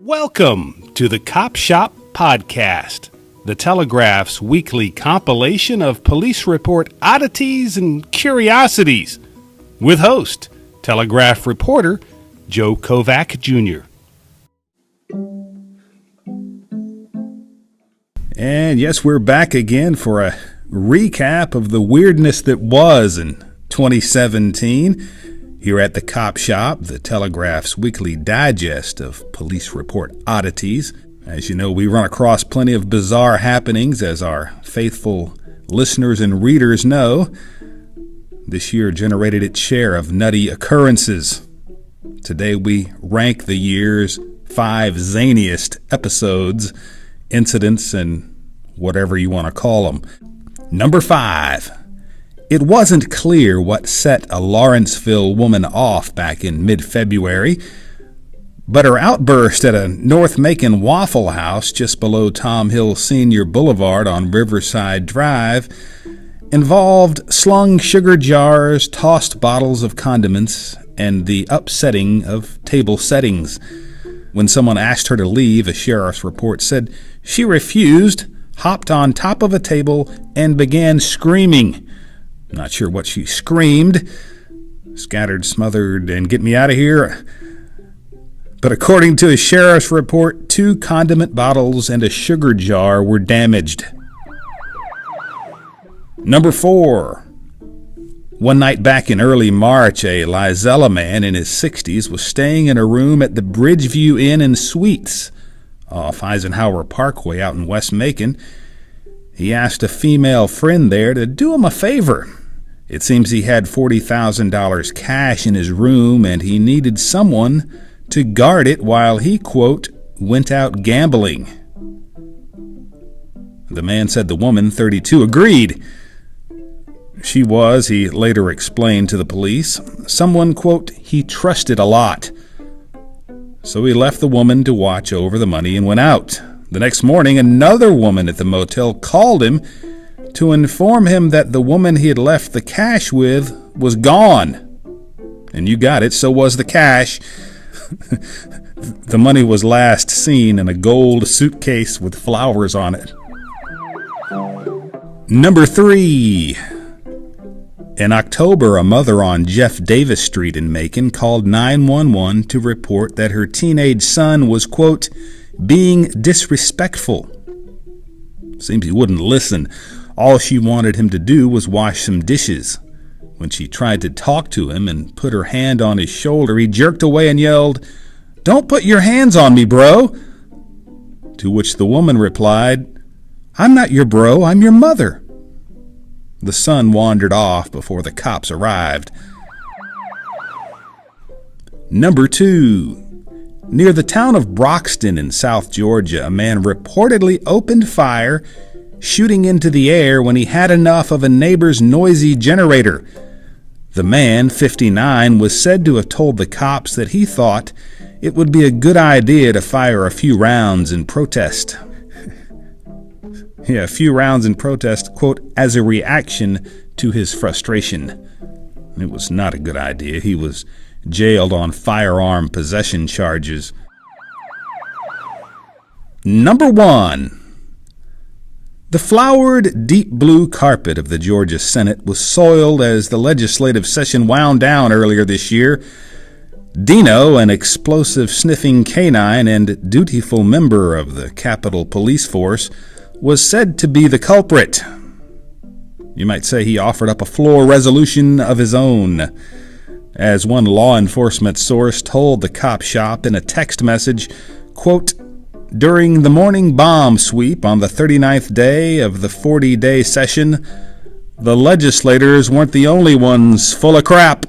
Welcome to the Cop Shop Podcast, the Telegraph's weekly compilation of police report oddities and curiosities, with host, Telegraph reporter Joe Kovac Jr. And yes, we're back again for a recap of the weirdness that was in 2017. Here at the Cop Shop, the Telegraph's weekly digest of police report oddities. As you know, we run across plenty of bizarre happenings, as our faithful listeners and readers know. This year generated its share of nutty occurrences. Today we rank the year's 5 zaniest episodes, incidents, and whatever you want to call them. Number 5. It wasn't clear what set a Lawrenceville woman off back in mid-February, but her outburst at a North Macon Waffle House just below Tom Hill Senior Boulevard on Riverside Drive involved slung sugar jars, tossed bottles of condiments, and the upsetting of table settings. When someone asked her to leave, a sheriff's report said she refused, hopped on top of a table, and began screaming. Not sure what she screamed. Scattered, smothered, and get me out of here. But according to a sheriff's report, 2 condiment bottles and a sugar jar were damaged. Number 4. One night back in early March, a Lizella man in his 60s was staying in a room at the Bridgeview Inn and Suites off Eisenhower Parkway out in West Macon. He asked a female friend there to do him a favor. It seems he had $40,000 cash in his room, and he needed someone to guard it while he, quote, went out gambling. The man said the woman, 32, agreed. She was, he later explained to the police, someone, quote, he trusted a lot. So he left the woman to watch over the money and went out. The next morning, another woman at the motel called him to inform him that the woman he had left the cash with was gone. And you got it, so was the cash. The money was last seen in a gold suitcase with flowers on it. Number 3. In October, a mother on Jeff Davis Street in Macon called 911 to report that her teenage son was, quote, being disrespectful. Seems he wouldn't listen. All she wanted him to do was wash some dishes. When she tried to talk to him and put her hand on his shoulder, he jerked away and yelled, "Don't put your hands on me, bro!" To which the woman replied, "I'm not your bro, I'm your mother." The son wandered off before the cops arrived. Number 2. Near the town of Broxton in South Georgia, a man reportedly opened fire, shooting into the air when he had enough of a neighbor's noisy generator. The man, 59, was said to have told the cops that he thought it would be a good idea to fire a few rounds in protest. A few rounds in protest, quote, as a reaction to his frustration. It was not a good idea. He was jailed on firearm possession charges. Number 1. The flowered deep blue carpet of the Georgia Senate was soiled as the legislative session wound down earlier this year. Dino, an explosive-sniffing canine and dutiful member of the Capitol Police Force, was said to be the culprit. You might say he offered up a floor resolution of his own. As one law enforcement source told the Cop Shop in a text message, quote, during the morning bomb sweep on the 39th day of the 40-day session, the legislators weren't the only ones full of crap.